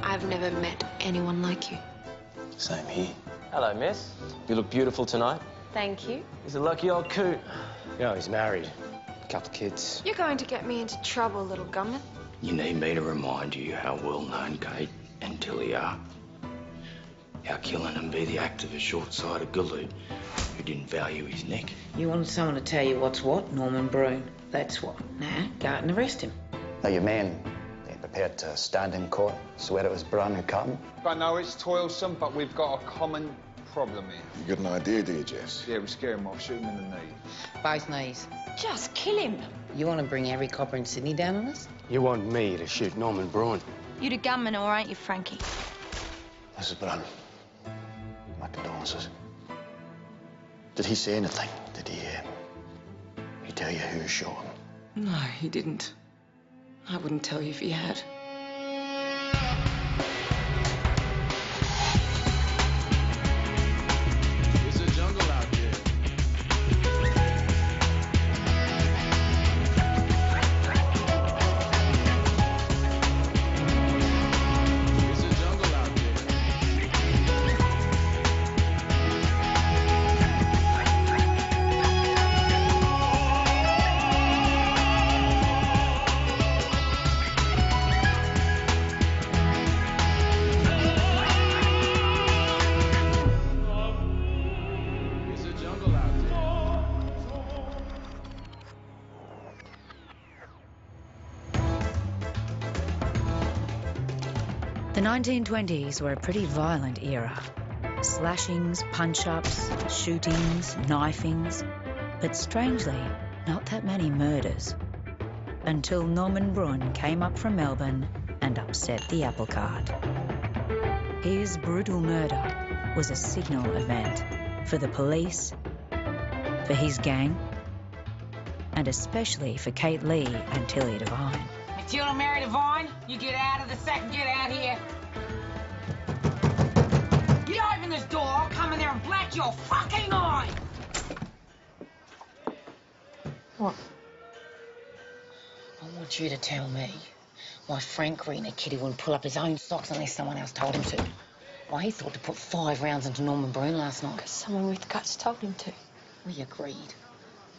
I've never met anyone like you. Same here. Hello, miss. You look beautiful tonight. Thank you. He's a lucky old coot. Yeah, he's married. Couple of kids. You're going to get me into trouble, little gunman. You need me to remind you how well-known Kate and Tilly are. How killing him be the act of a short-sighted galoot who didn't value his neck. You wanted someone to tell you what's what, Norman Brune. That's what. Now, go out and arrest him. Now, your men, they're prepared to stand in court, swear it was Brun who cut him. I know it's toilsome, but we've got a common problem here. You got an idea, do you, Jess? Yeah, we scare him off, shoot him in the knee. Both knees. Just kill him. You want to bring every copper in Sydney down on us? You want me to shoot Norman Braun? You're the gunman, all right, you Frankie? This is Brun. My condolences. Did he say anything? Did he tell you who shot him? No, he didn't. I wouldn't tell you if he had. It's a jungle out there. It's a jungle out there. It's a jungle out there. The 1920s were a pretty violent era. Slashings, punch-ups, shootings, knifings, but strangely, not that many murders. Until Norman Brun came up from Melbourne and upset the apple cart. His brutal murder was a signal event for the police, for his gang, and especially for Kate Lee and Tilly Devine. Matilda Mary Devine, you get out of the sack and get out here. You open this door, I'll come in there and black your fucking eye! What? I want you to tell me why Frank Green, a kid who wouldn't pull up his own socks unless someone else told him to. Why he thought to put 5 rounds into Norman Brune last night. Someone with guts told him to. We agreed.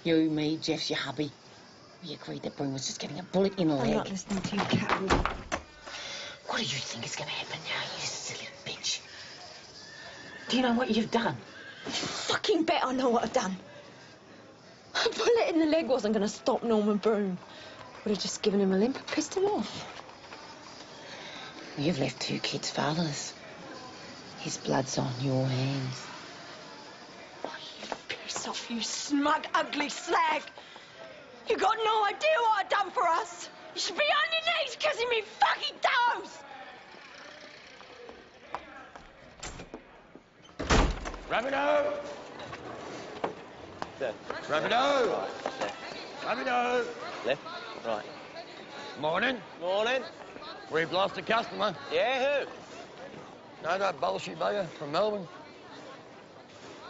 You, me, Jeff's your hubby. We agreed that Brune was just getting a bullet in the leg. I'm not listening to you, Carol. What do you think is going to happen now, you silly bitch? Do you know what you've done? You fucking bet I know what I've done. A bullet in the leg wasn't going to stop Norman Brune. Would have just given him a limp and pissed him off. You've left 2 kids fatherless. His blood's on your hands. Oh, you piss off, you smug, ugly slag. You got no idea what I've done for us. You should be on your knees kissing me fucking toes. Rapido! Rapido! Rapido! Left, right. Morning. Morning. We've lost a customer. Yeah, who? No, that bullshit bugger from Melbourne.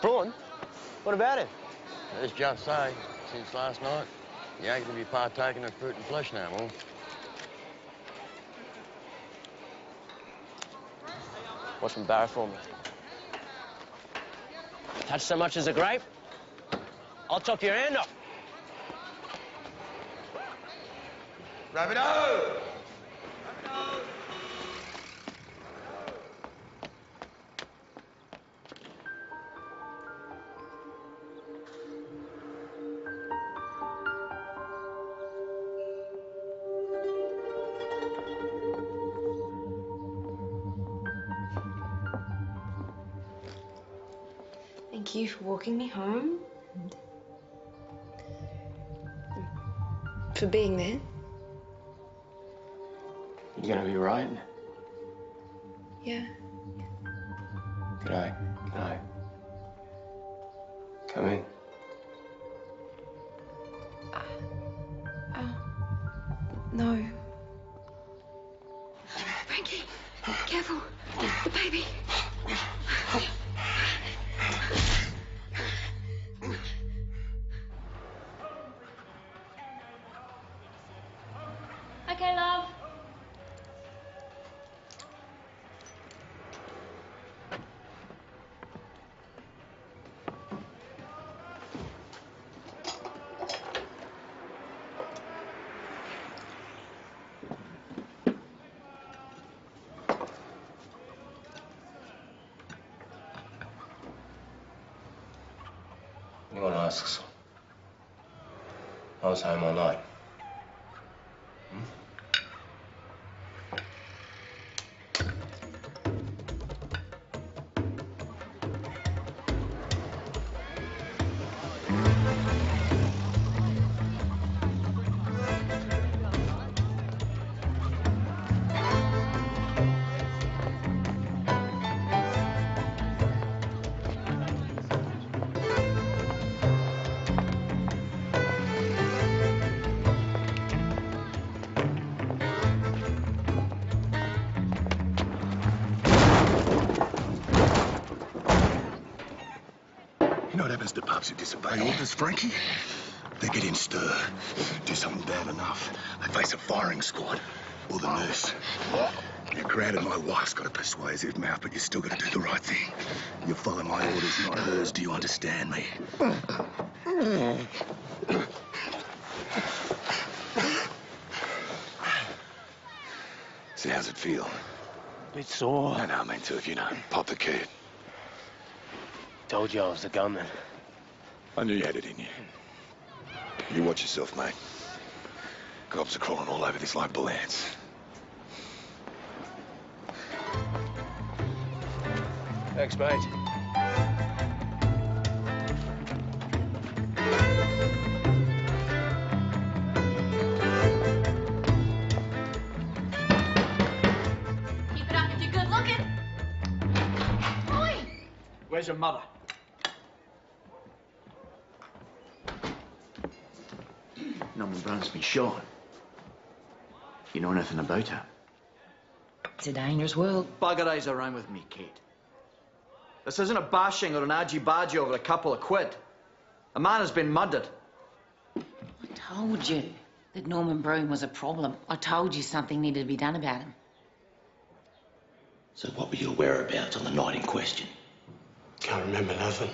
Braun? What about him? Let's just say, since last night, he ain't gonna be partaking of fruit and flesh no more. What's from Barra for me? Touch so much as a grape, I'll chop your hand off. Rapido! Thank you for walking me home. And for being there. You gonna be right? Yeah. Can I come in? No. Frankie, careful. The baby. Okay, love. masks. I was home all night. You know what happens to pups who disobey orders, Frankie? They get in stir, do something bad enough. They face a firing squad or the nurse. Now, granted, my wife's got a persuasive mouth, but you still got to do the right thing. You follow my orders, not hers. Do you understand me? So how's it feel? Bit sore. No, I mean to if you don't. Pop the kid. Told you I was the gunman. I knew you had it in you. You watch yourself, mate. Cops are crawling all over this like bull ants. Thanks, mate. Keep it up if you're good looking. Oi! Where's your mother? Norman Brown's been shot. You know anything about her? It's a dangerous world. Bugger eyes around with me, Kate. This isn't a bashing or an adgy-badgy over a couple of quid. A man has been murdered. I told you that Norman Brown was a problem. I told you something needed to be done about him. So what were your whereabouts on the night in question? Can't remember nothing.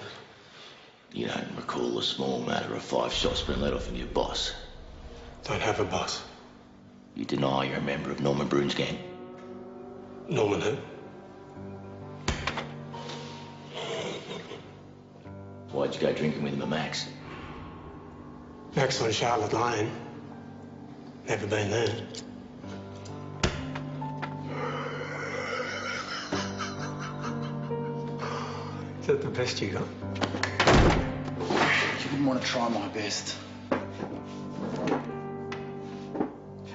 You don't recall the small matter of 5 shots being let off from your boss? Don't have a boss. You deny you're a member of Norman Brown's gang? Norman who? Why'd you go drinking with him at Max? Max on Charlotte Lane. Never been there. Is that the best you got? You wouldn't want to try my best.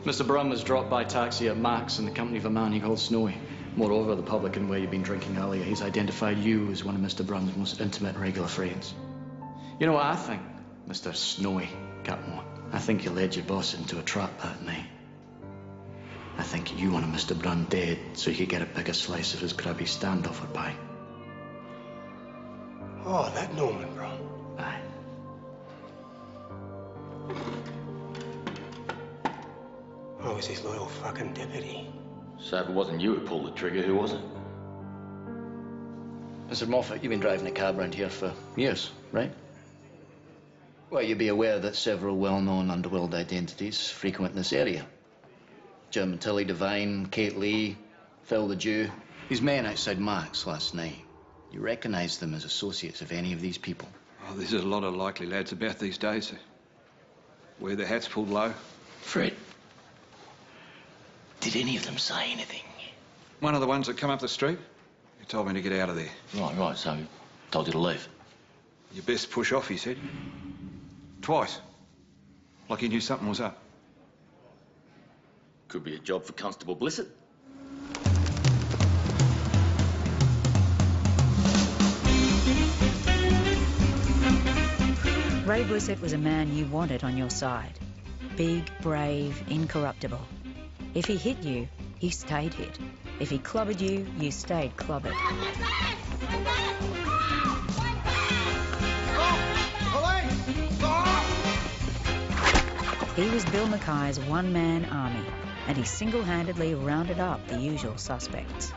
Mr. Brown was dropped by taxi at Max in the company of a man he called Snowy. Moreover, the publican where you've been drinking earlier, he's identified you as one of Mr. Brown's most intimate and regular friends. You know what I think, Mr. Snowy Catmore? I think you led your boss into a trap that night. I think you wanted Mr. Brown dead so you could get a bigger slice of his grubby standoffer pie. Oh, that Norman Brown. Aye. I was his loyal fucking deputy. So if it wasn't you who pulled the trigger, who was it? Mr. Moffat, you've been driving a cab around here for years, right? Well, you'd be aware that several well-known underworld identities frequent this area. German Tilly Devine, Kate Lee, Phil the Jew. These men outside Max last night. You recognise them as associates of any of these people? Oh, there's a lot of likely lads about these days. Wear their hats pulled low. Fred, did any of them say anything? One of the ones that come up the street, he told me to get out of there. Right, so he told you to leave. You best push off, he said. Twice. Like he knew something was up. Could be a job for Constable Blissett. Ray Blissett was a man you wanted on your side. Big, brave, incorruptible. If he hit you, you stayed hit. If he clobbered you, you stayed clobbered. He was Bill Mackay's one-man army, and he single-handedly rounded up the usual suspects.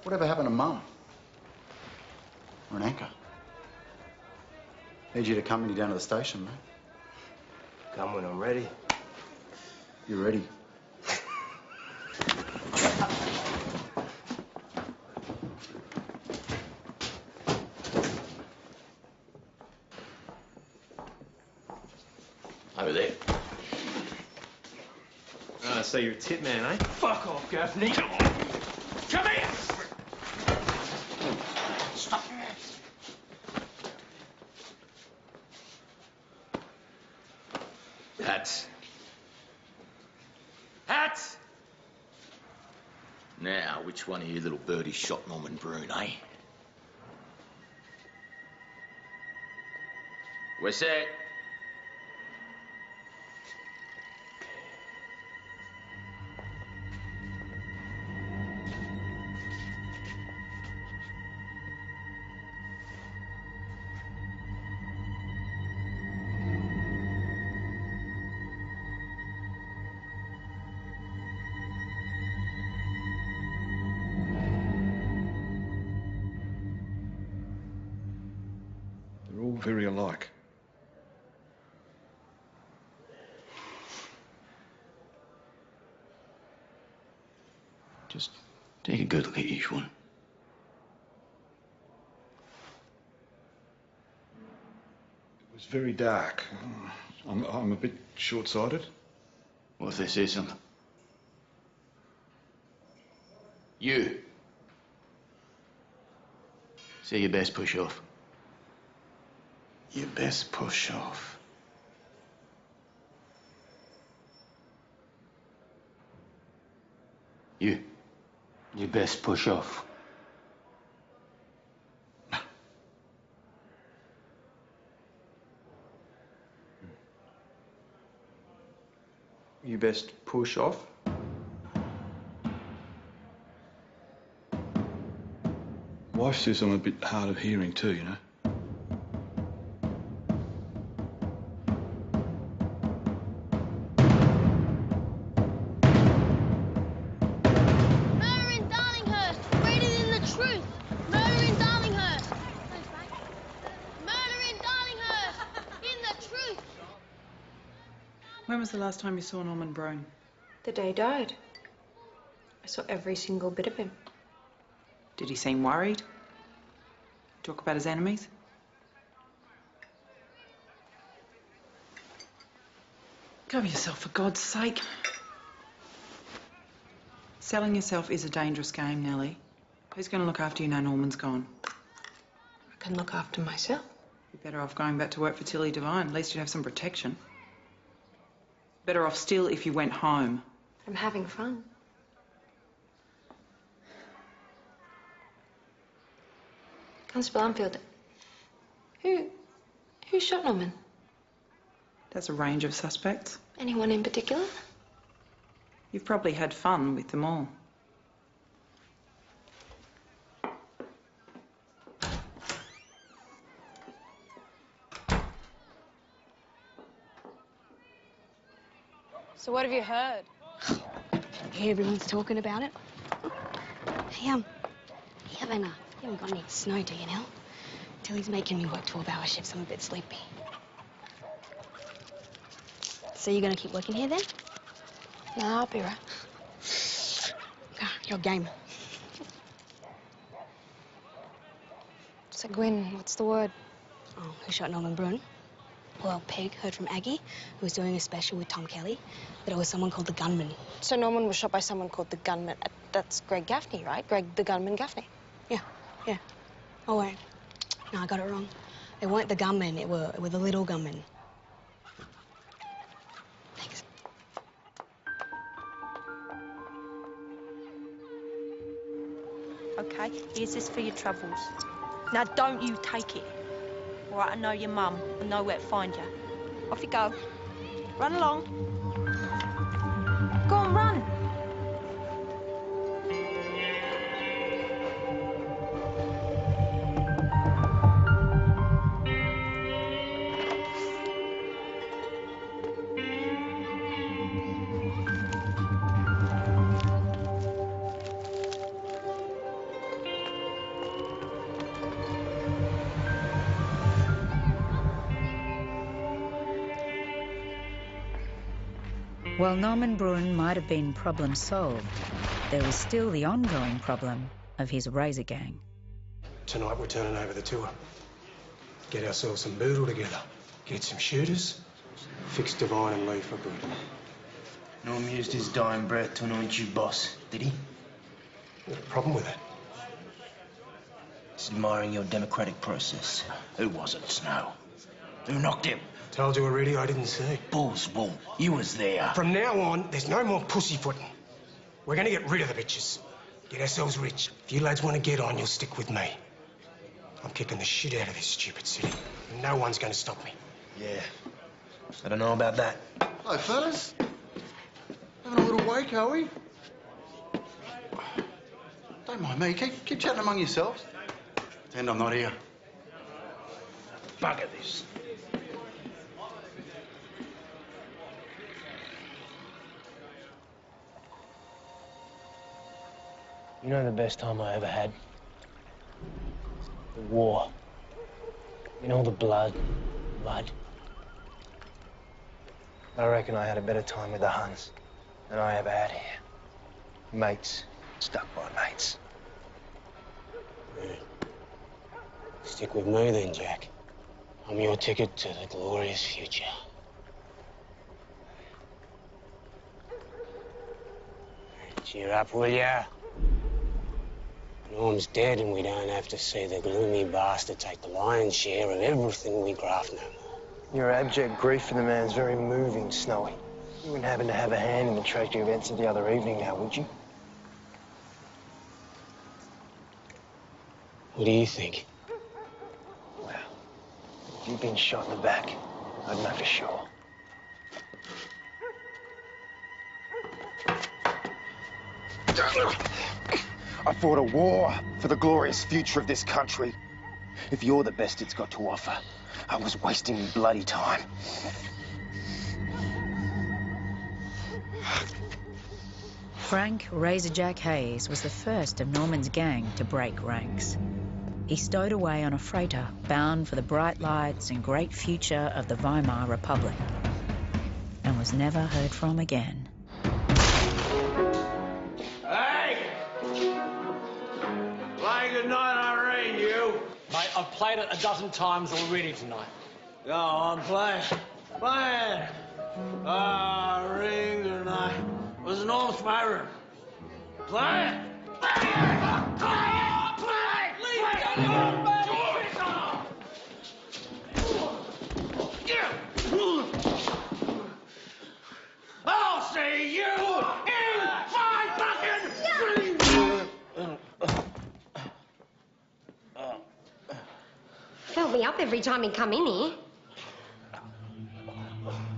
Whatever happened to Mum? Or an anchor? Need you to accompany me down to the station, mate. Come when I'm ready. You ready? Over there. Ah, so you're a tip man, eh? Fuck off, Gaffney. Come on. Come here! Stop. Hats. Hats! Now, which one of you little birdies shot Norman Brune, eh? We're set. They're all very alike. Just take a good look at each one. It was very dark. I'm a bit short-sighted. What if they say something? You. Say your best push off. You best push off. You. You best push off. You best push off. Wife says I'm a bit hard of hearing too, you know. Murder in Darlinghurst, greater than the truth. Murder in Darlinghurst. Thanks, mate. Murder in Darlinghurst, in the truth. When was the last time you saw Norman Brune? The day he died. I saw every single bit of him. Did he seem worried? Talk about his enemies? Cover yourself, for God's sake. Selling yourself is a dangerous game, Nellie. Who's going to look after you now Norman's gone? I can look after myself. You're better off going back to work for Tilly Devine. At least you'd have some protection. Better off still if you went home. I'm having fun. Constable Anfield, who shot Norman? There's a range of suspects. Anyone in particular? You've probably had fun with them all. So what have you heard? Everyone's talking about it. Hey, you haven't got any snow, do you, Nell? Tilly's making me work 12-hour shifts. I'm a bit sleepy. So you're gonna keep working here then? Nah, I'll be right. You're game. So, Gwyn, what's the word? Oh, who shot Norman Brune? Well, Peg heard from Aggie, who was doing a special with Tom Kelly, that it was someone called the Gunman. So Norman was shot by someone called the Gunman. That's Greg Gaffney, right? Greg the Gunman Gaffney. Yeah. Oh, wait. No, I got it wrong. It weren't the gunmen, it were the little gunmen. Thanks. Okay, here's this for your troubles. Now, don't you take it. All right, I know your mum. I know where to find you. Off you go. Run along. Go on, run. While Norman Brun might have been problem solved, there was still the ongoing problem of his razor gang. Tonight we're turning over the tour. Get ourselves some boodle together. Get some shooters. Fix Divine and leave for good. Norm used his dying breath to anoint you boss, did he? Got a problem with it? He's admiring your democratic process. Who was it, Snow? Who knocked him? Told you already, I didn't see. Bull's wool. You was there. From now on, there's no more pussyfooting. We're gonna get rid of the bitches. Get ourselves rich. If you lads want to get on, you'll stick with me. I'm kicking the shit out of this stupid city. No one's gonna stop me. Yeah. I don't know about that. Hello, fellas. Having a little wake, are we? Don't mind me. Keep chatting among yourselves. Pretend I'm not here. Bugger this. You know the best time I ever had? The war. You know, all the blood. I reckon I had a better time with the Huns than I ever had here. Mates. Stuck by mates. Yeah. Stick with me then, Jack. I'm your ticket to the glorious future. Cheer up, will ya? Norm's dead and we don't have to see the gloomy bastard take the lion's share of everything we graft no more. Your abject grief for the man's very moving, Snowy. You wouldn't happen to have a hand in the tragic events of the other evening now, would you? What do you think? Well, if you'd been shot in the back, I'd know for sure. I fought a war for the glorious future of this country. If you're the best it's got to offer, I was wasting bloody time. Frank Razorjack Hayes was the first of Norman's gang to break ranks. He stowed away on a freighter bound for the bright lights and great future of the Weimar Republic, and was never heard from again. Hey! Play good night, Irene, you. Mate, I've played it a dozen times already tonight. Go on, play. Play it. Irene, good night. Was Norm's favourite. Play it. I'll see you in my fucking... Filled me up every time he come in here.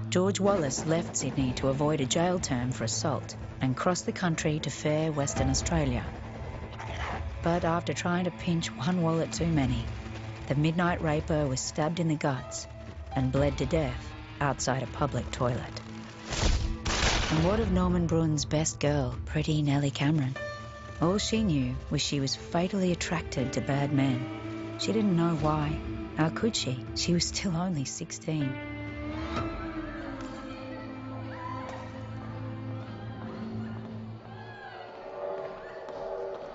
George Wallace left Sydney to avoid a jail term for assault and crossed the country to fair Western Australia. But after trying to pinch one wallet too many, the midnight raper was stabbed in the guts and bled to death outside a public toilet. And what of Norman Brun's best girl, pretty Nellie Cameron? All she knew was she was fatally attracted to bad men. She didn't know why. How could she? She was still only 16.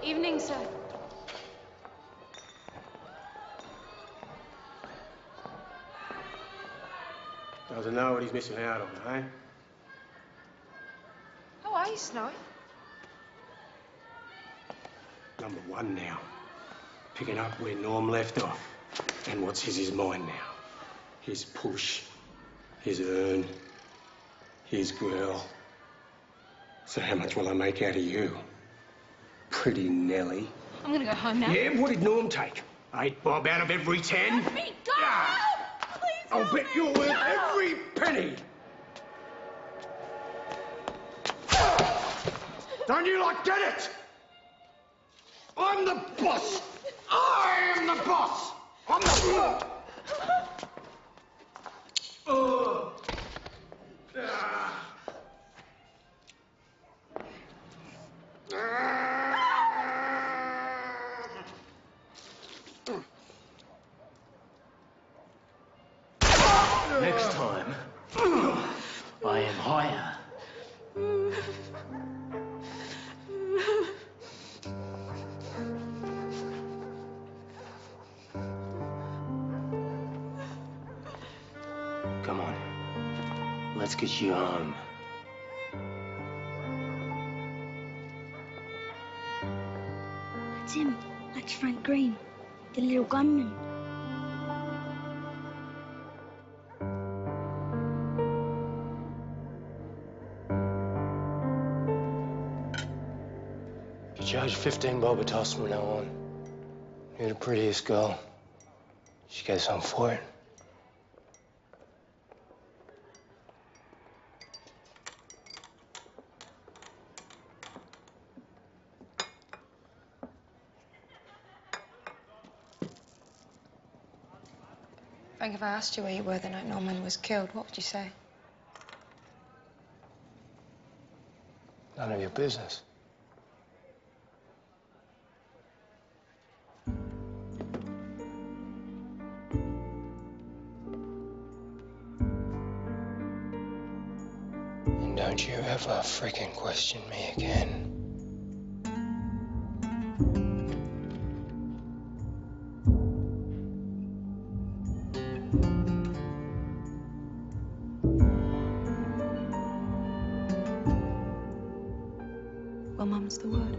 Evening, sir. Doesn't know what he's missing out on, eh? How are you, Snowy? Number one now. Picking up where Norm left off. And what's his mind now? His push, his earn, his girl. So how much will I make out of you? Pretty Nellie. I'm gonna go home now. Yeah, what did Norm take? 8 bob out of every 10? Let me go! Yeah. Please I'll help bet me. you're worth No. every penny. Don't you like get it? I'm the boss. I am the boss. I'm the... Next time, I am higher Come on. Let's get you home. That's him. That's Frank Green, the little gunman. You charge 15 bob a toss from now on. You're the prettiest girl. She gets on for it. Frank, if I asked you where you were the night Norman was killed, what would you say? None of your business. And don't you ever freaking question me again. Well, Mum's the word.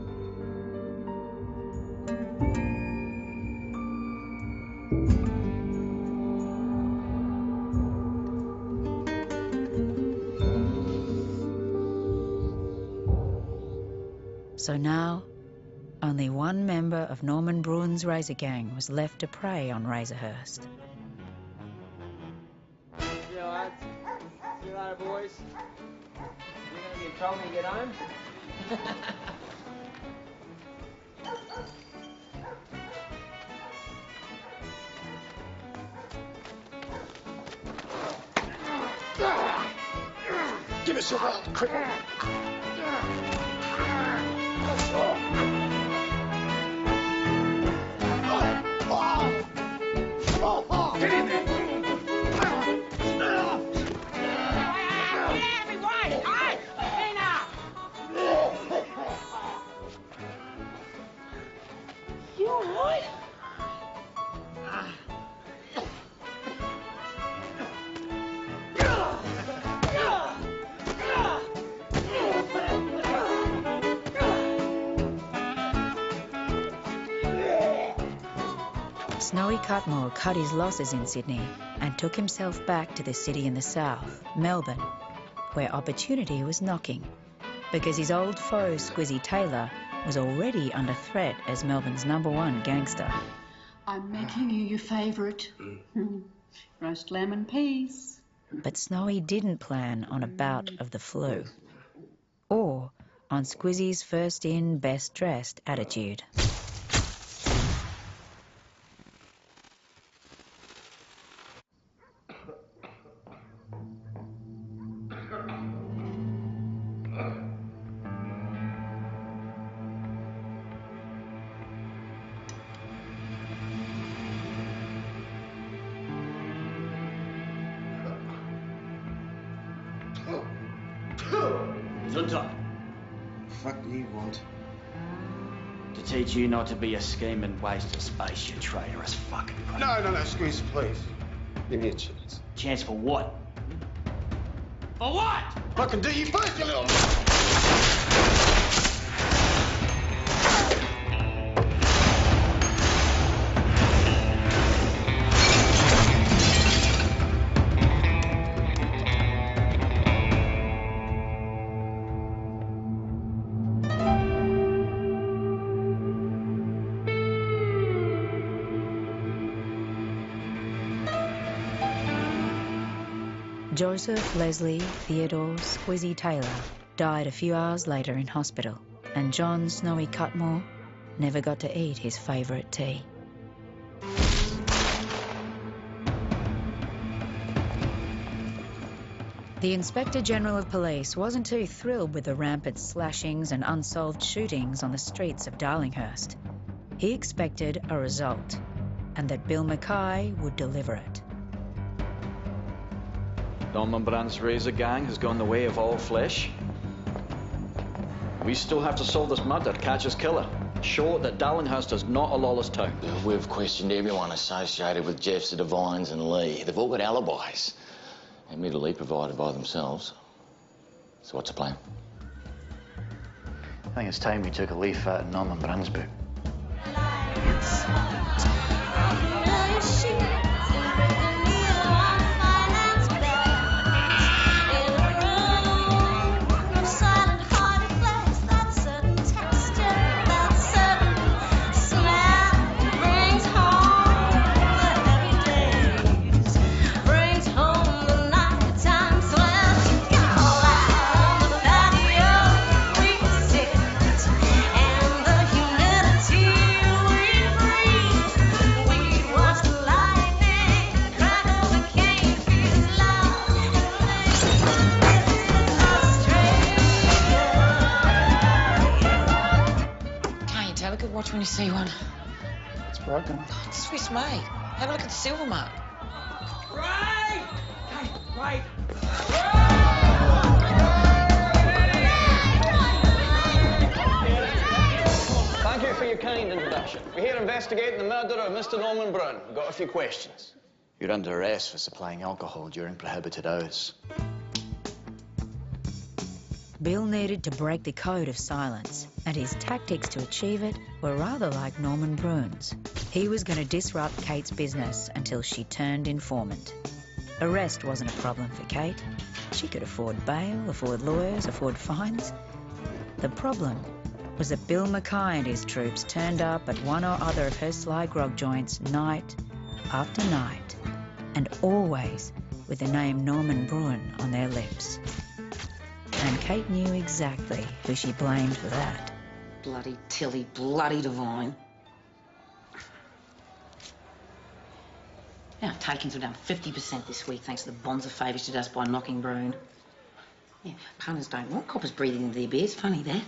So now, only one member of Norman Bruin's Razor Gang was left to prey on Razorhurst. See you, lads. See you later, boys. You gonna be in trouble when you get home? Give us a round, quick. Get in there. You all right? Snowy Cutmore cut his losses in Sydney and took himself back to the city in the south, Melbourne, where opportunity was knocking, because his old foe, Squizzy Taylor, was already under threat as Melbourne's #1 gangster. I'm making you your favourite. Roast lamb and peas. But Snowy didn't plan on a bout of the flu, or on Squizzy's first in, best dressed attitude. Zunta, What do you want? to teach you not to be a scheming waste of space, you traitorous fucking prick. No, Squeeze, please. Give me a chance. Chance for what? For what? Fucking do you first, you little... Joseph Leslie Theodore Squizzy Taylor died a few hours later in hospital, and John Snowy Cutmore never got to eat his favourite tea. The Inspector General of Police wasn't too thrilled with the rampant slashings and unsolved shootings on the streets of Darlinghurst. He expected a result, and that Bill Mackay would deliver it. Norman Brand's Razor Gang has gone the way of all flesh. We still have to solve this murder, catch his killer. Show that Darlinghurst is not a lawless town. We've questioned everyone associated with Jeffs, the Devines and Lee. They've all got alibis, admittedly provided by themselves. So what's the plan? I think it's time we took a leaf out of Norman Brunn's book. Watch when you see one. It's broken. Oh, it's Swiss made. Have a look at the silver mark. Right! Right! Thank you for your kind introduction. We're here investigating the murder of Mr. Norman Brunn. We've got a few questions. You're under arrest for supplying alcohol during prohibited hours. Bill needed to break the code of silence, and his tactics to achieve it were rather like Norman Brunn's. He was going to disrupt Kate's business until she turned informant. Arrest wasn't a problem for Kate. She could afford bail, afford lawyers, afford fines. The problem was that Bill Mackay and his troops turned up at one or other of her sly grog joints night after night, and always with the name Norman Brunn on their lips. And Kate knew exactly who she blamed for that. Bloody Tilly, bloody Devine. Our takings were down 50% this week thanks to the bonds of favours she did us by knocking Brune. Yeah, punters don't want coppers breathing into their beers. Funny that.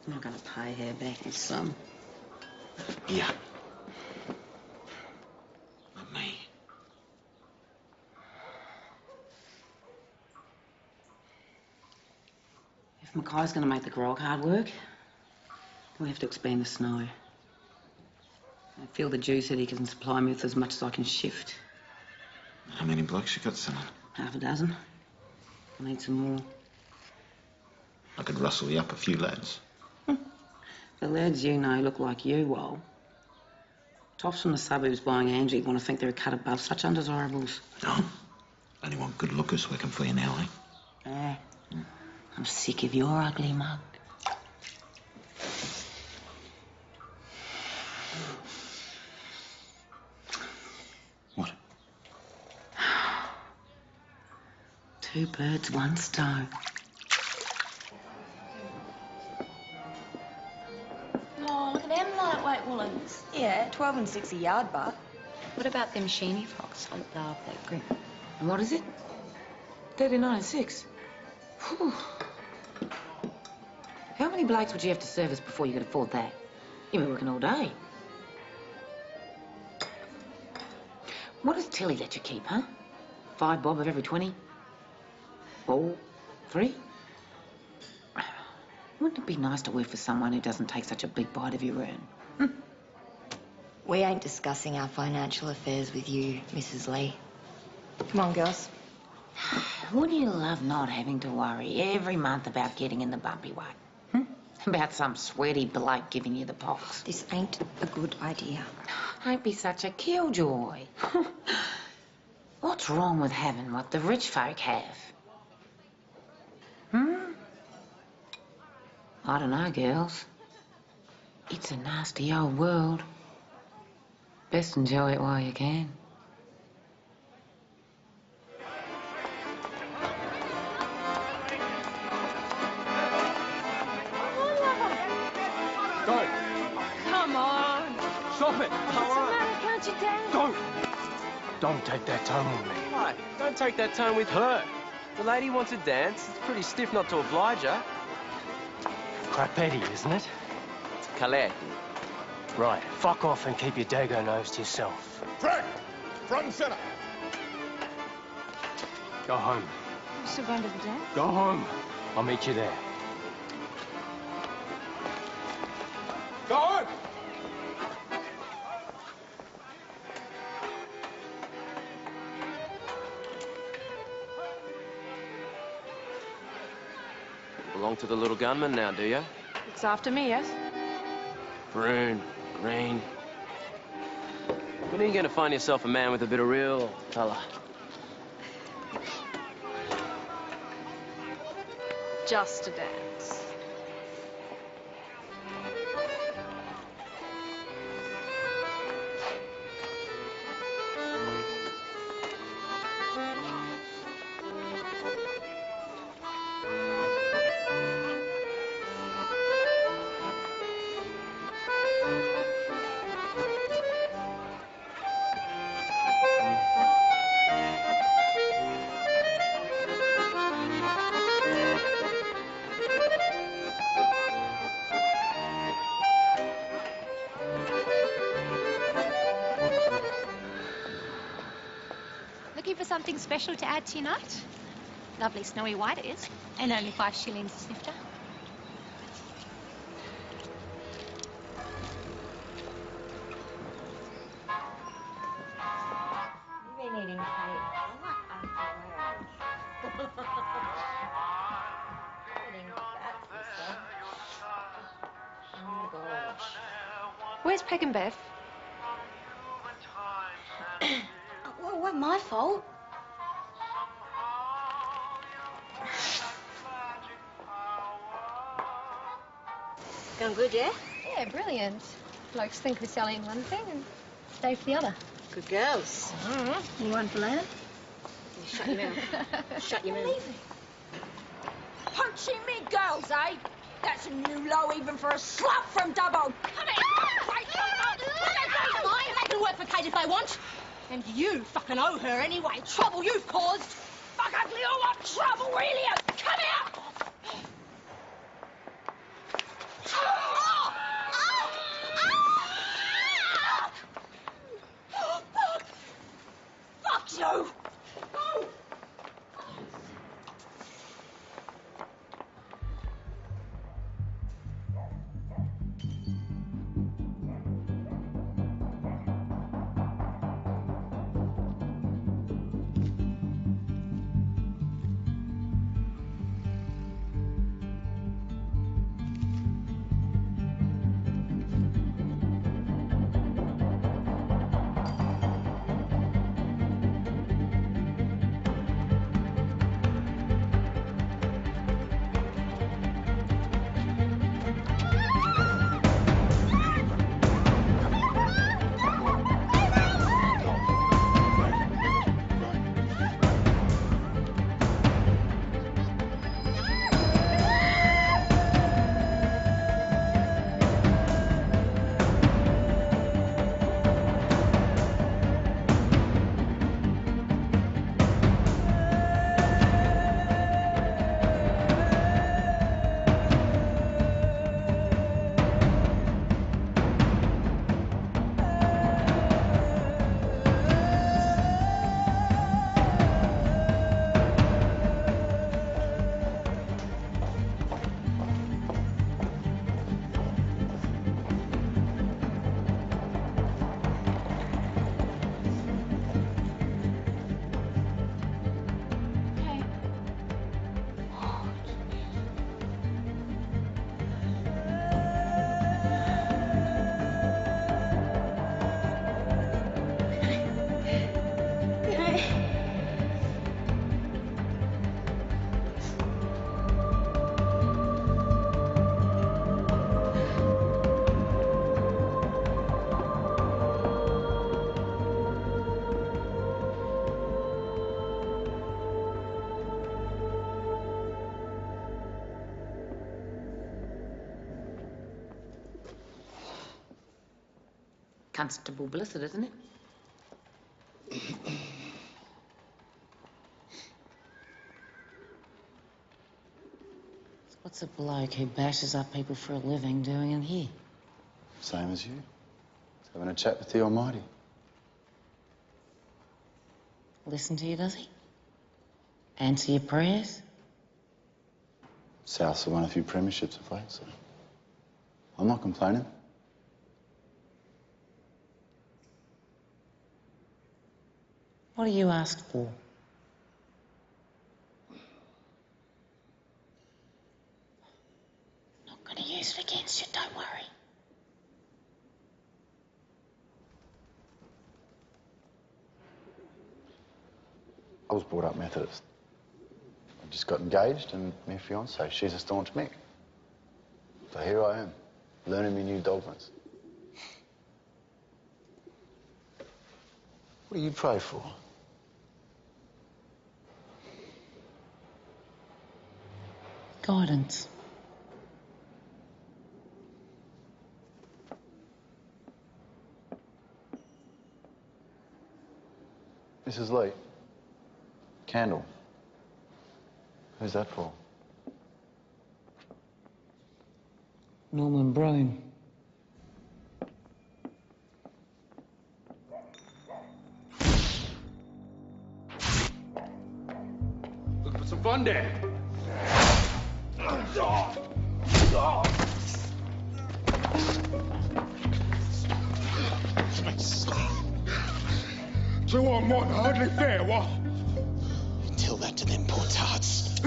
I'm not going to pay her back in some. Yeah. Not me. If Mackay's going to make the grog hard work, we'll have to expand the snow. I feel the Jew said he can supply me with as much as I can shift. How many blokes you got, son? Half a dozen. I need some more. I could rustle you up a few lads. The lads you know look like you, Wal. Tops from the suburbs buying Angie want to think they're a cut above such undesirables. No. Only one good looker's working for you now, eh? I'm sick of your ugly mug. What? Two birds, one stone. Oh, look at them lightweight woolens. Yeah, 12 and 6 a yard, but. What about them sheeny frocks? I love that green. And what is it? 39 and 6. Whew. How many blokes would you have to service before you could afford that? You've been working all day. What does Tilly let you keep, huh? 5 bob of every 20? 4? 3? Wouldn't it be nice to work for someone who doesn't take such a big bite of your earn? We ain't discussing our financial affairs with you, Mrs. Lee. Come on, girls. Wouldn't you love not having to worry every month about getting in the bumpy way? About some sweaty bloke giving you the pox? This ain't a good idea. Don't be such a killjoy. What's wrong with having what the rich folk have? I don't know, girls. It's a nasty old world. Best enjoy it while you can. Don't. Come on. Stop it. What's the matter? Can't you dance? Don't. Don't take that tone with me. Right, don't take that tone with her. The lady wants to dance. It's pretty stiff not to oblige her. Crapetti, isn't it? Colette. Right, fuck off and keep your dago nose to yourself. Frank! Front and center. Go home. You still going to the dance? Go home. I'll meet you there. Belong to the little gunman now, do you? It's after me, yes? Brune, green. When are you going to find yourself a man with a bit of real colour? Just a dance. Looking for something special to add to your night? Lovely snowy white it is, and only 5 shillings a snifter. You've been eating cake. I like eating fat, sister. Oh, gosh. Where's Peg and Bev? Well, it wasn't my fault. Going good, yeah? Yeah, brilliant. Blokes think we're selling one thing and stay for the other. Good girls. You want for land? Shut your mouth. Shut your mouth. Punching me girls, eh? That's a new low even for a slut from Dubbo. Come here! They can work for Kate if they want. And you fucking owe her anyway. Trouble you've caused. Fuck ugly, all what trouble really is. Come here! Fuck you! Constable Blissett, isn't it? What's a bloke who bashes up people for a living doing in here? Same as you. He's having a chat with the Almighty. Listen to you, does he? Answer your prayers? South's won a few premierships of late, so I'm not complaining. What do you ask for? use it against you, don't worry. I was brought up Methodist. I just got engaged and my fiancée, she's a staunch Mick. So here I am, learning me new dogmas. What do you pray for? Guidance. Mrs. Lee, candle. Who's that for? Norman Brone. Looking for some fun, Dad? So what, Martin? Hardly fair, what? Tell that to them poor tarts.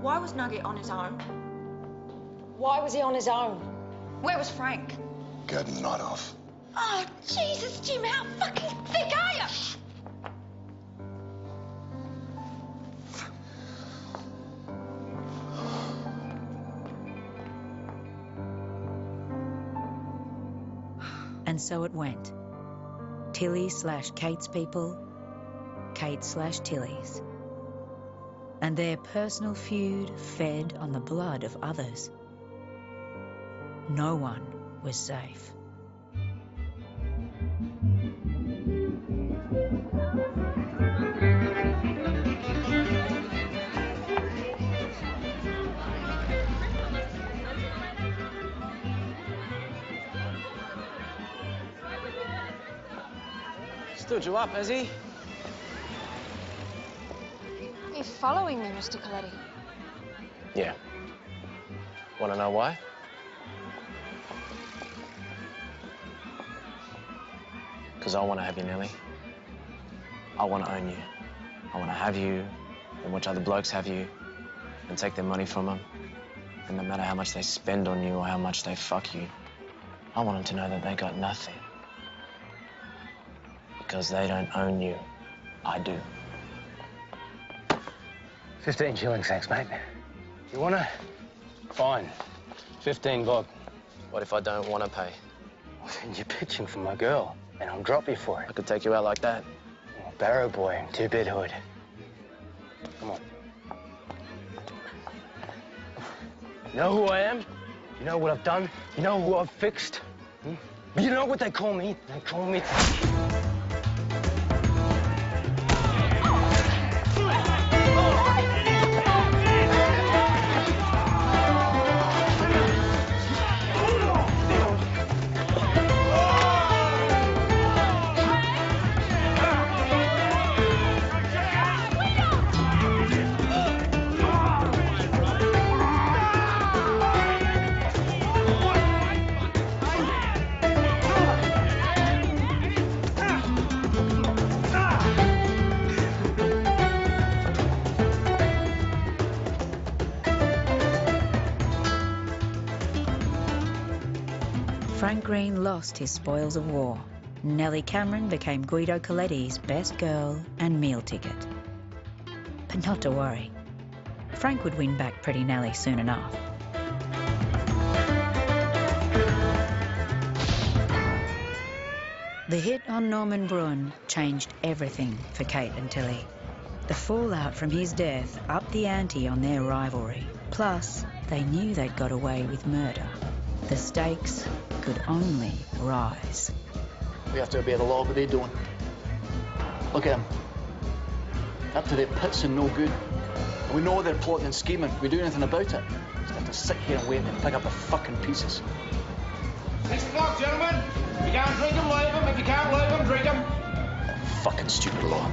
Why was Nugget on his own? Why was he on his own? Where was Frank? Get the night off. Oh, Jesus, Jim, how fucking thick are you? And so it went. Tilly/Kate's people, Kate/Tilly's. And their personal feud fed on the blood of others. No one was safe. Stood you up, has he? You're following me, Mr. Coletti. Yeah. Want to know why? Because I want to have you, Nellie. I want to own you. I want to have you and watch other blokes have you and take their money from them. And no matter how much they spend on you or how much they fuck you, I want them to know that they got nothing. Because they don't own you. I do. 15 shillings, thanks, mate. You wanna? Fine. 15 bob. What if I don't want to pay? Well, then you're pitching for my girl, and I'll drop you for it. I could take you out like that. Oh, Barrow boy, two-bit hood. Come on. You know who I am? You know what I've done? You know who I've fixed? You know what they call me? They call me... Frank Green lost his spoils of war. Nellie Cameron became Guido Coletti's best girl and meal ticket. But not to worry. Frank would win back Pretty Nellie soon enough. The hit on Norman Brun changed everything for Kate and Tilly. The fallout from his death upped the ante on their rivalry. Plus, they knew they'd got away with murder. The stakes could only rise. We have to obey the law, but they're doing. Look at them. Up to their pits and no good. And we know they're plotting and scheming. We do anything about it. Just have to sit here and wait and pick up the fucking pieces. 6 o'clock, gentlemen. If you can't drink them, leave them. If you can't leave them, drink them. Fucking stupid law.